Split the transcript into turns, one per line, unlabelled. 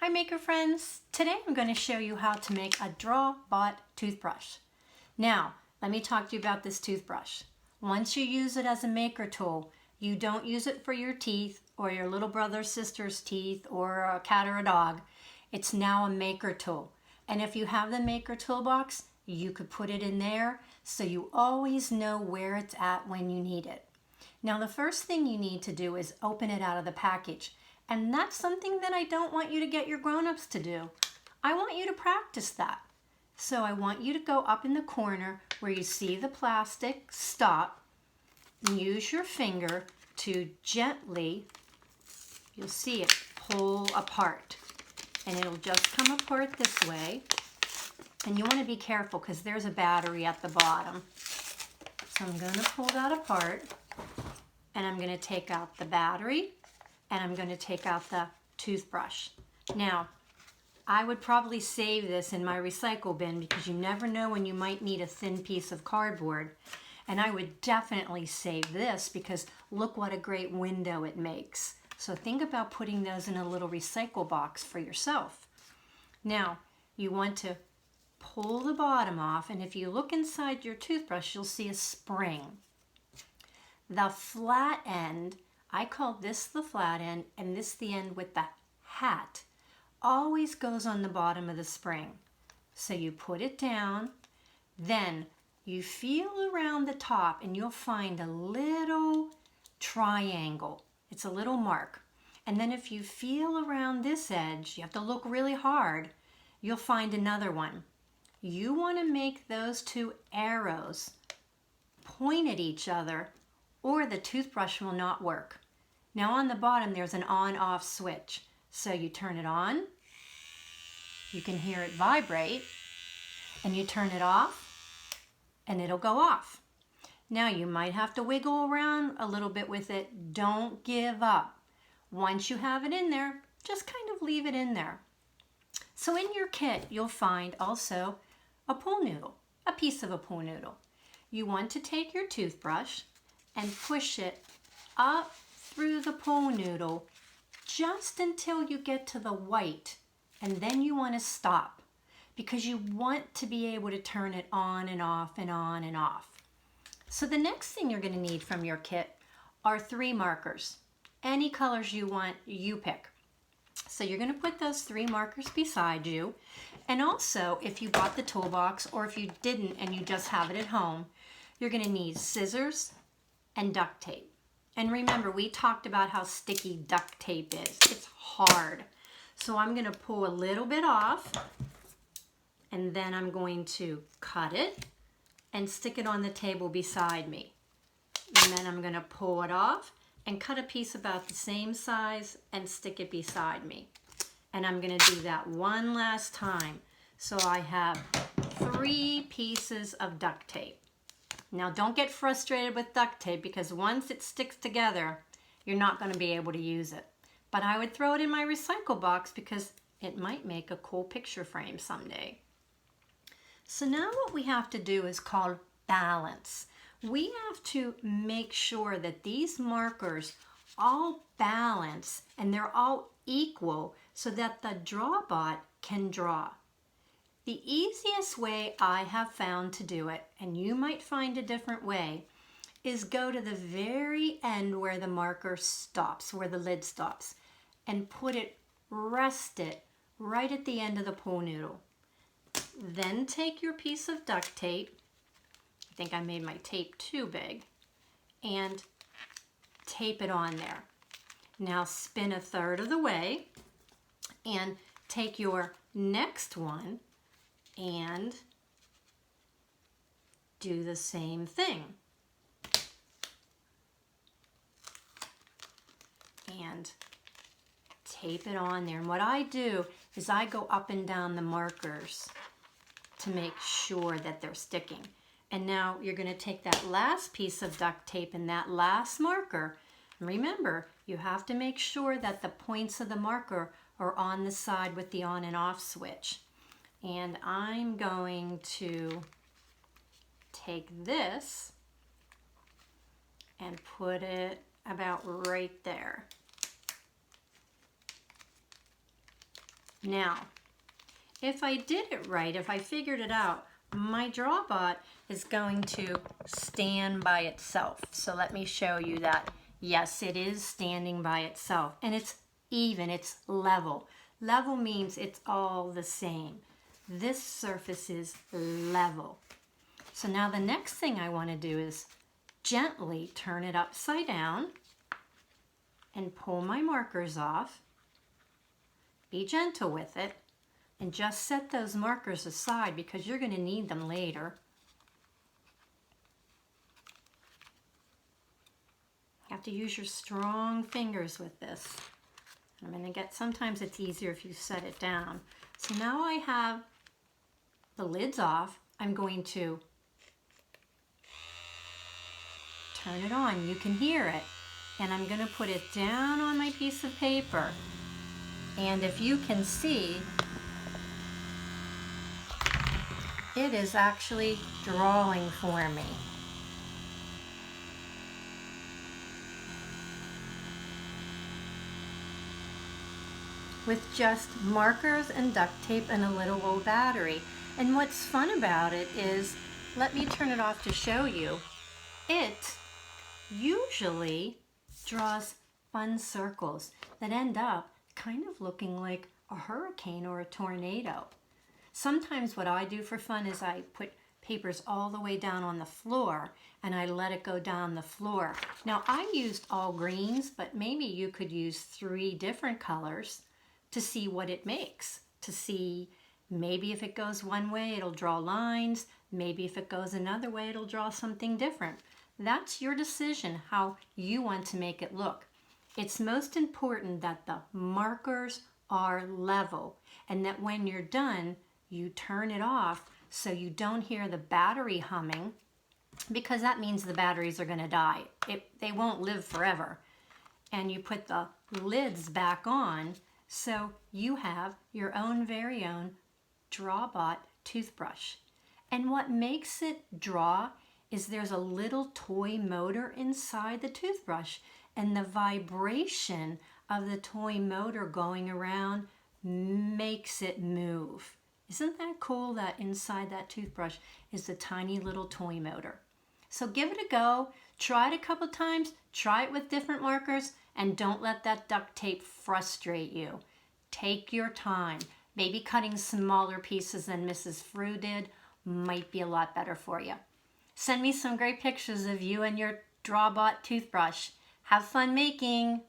Hi maker friends! Today I'm going to show you how to make a Bot toothbrush. Now, let me talk to you about this toothbrush. Once you use it as a maker tool, you don't use it for your teeth or your little brother or sister's teeth or a cat or a dog. It's now a maker tool. And if you have the maker toolbox, you could put it in there so you always know where it's at when you need it. Now the first thing you need to do is open it out of the package. And that's something that I don't want you to get your grown-ups to do. I want you to practice that. So I want you to go up in the corner where you see the plastic, stop, and use your finger to gently, you'll see it, pull apart. And it'll just come apart this way. And you want to be careful because there's a battery at the bottom. So I'm going to pull that apart. And I'm going to take out the battery. And I'm going to take out the toothbrush. Now, I would probably save this in my recycle bin because you never know when you might need a thin piece of cardboard. And I would definitely save this because look what a great window it makes. So think about putting those in a little recycle box for yourself. Now, you want to pull the bottom off, and if you look inside your toothbrush, you'll see a spring. The flat end, I call this the flat end and this the end with the hat, always goes on the bottom of the spring. So you put it down, then you feel around the top and you'll find a little triangle. It's a little mark. And then if you feel around this edge, you have to look really hard, you'll find another one. You want to make those two arrows point at each other or the toothbrush will not work. Now on the bottom there's an on-off switch. So you turn it on, you can hear it vibrate, and you turn it off and it'll go off. Now you might have to wiggle around a little bit with it. Don't give up. Once you have it in there, just kind of leave it in there. So in your kit you'll find also a pool noodle, a piece of a pool noodle. You want to take your toothbrush and push it up through the pool noodle just until you get to the white, and then you want to stop because you want to be able to turn it on and off and on and off. So the next thing you're going to need from your kit are 3 markers. Any colors you want, you pick. So you're going to put those 3 markers beside you. And also, if you bought the toolbox or if you didn't and you just have it at home, you're going to need scissors and duct tape. And remember, we talked about how sticky duct tape is. It's hard. So I'm going to pull a little bit off, and then I'm going to cut it and stick it on the table beside me. And then I'm going to pull it off and cut a piece about the same size and stick it beside me. And I'm going to do that one last time. So I have 3 pieces of duct tape. Now don't get frustrated with duct tape because once it sticks together, you're not going to be able to use it. But I would throw it in my recycle box because it might make a cool picture frame someday. So now what we have to do is called balance. We have to make sure that these markers all balance and they're all equal so that the DrawBot can draw. The easiest way I have found to do it, and you might find a different way, is go to the very end where the marker stops, where the lid stops, and rest it right at the end of the pool noodle. Then take your piece of duct tape, I think I made my tape too big, and tape it on there. Now spin a third of the way and take your next one and do the same thing. And tape it on there. And what I do is I go up and down the markers to make sure that they're sticking. And now you're going to take that last piece of duct tape and that last marker. And remember, you have to make sure that the points of the marker are on the side with the on and off switch. And I'm going to take this and put it about right there. Now, if I did it right, if I figured it out, my DrawBot is going to stand by itself. So let me show you that. Yes, it is standing by itself, and it's even, it's level. Level means it's all the same. This surface is level. So now the next thing I want to do is gently turn it upside down and pull my markers off. Be gentle with it and just set those markers aside because you're going to need them later. You have to use your strong fingers with this. I'm going to get, sometimes it's easier if you set it down. So now I have the lids off. I'm going to turn it on. You can hear it. And I'm going to put it down on my piece of paper. And if you can see, it is actually drawing for me. With just markers and duct tape and a little old battery. And what's fun about it is, let me turn it off to show you, it usually draws fun circles that end up kind of looking like a hurricane or a tornado. Sometimes what I do for fun is I put papers all the way down on the floor and I let it go down the floor. Now I used all greens, but maybe you could use 3 different colors to see what it makes, to see maybe if it goes one way it'll draw lines, maybe if it goes another way it'll draw something different. That's your decision how you want to make it look. It's most important that the markers are level and that when you're done you turn it off so you don't hear the battery humming, because that means the batteries are going to die. They won't live forever. And you put the lids back on so you have your own very own DrawBot toothbrush. And what makes it draw is there's a little toy motor inside the toothbrush, and the vibration of the toy motor going around makes it move. Isn't that cool that inside that toothbrush is the tiny little toy motor? So give it a go. Try it a couple times. Try it with different markers, and don't let that duct tape frustrate you. Take your time. Maybe cutting smaller pieces than Mrs. Frew did might be a lot better for you. Send me some great pictures of you and your DrawBot toothbrush. Have fun making!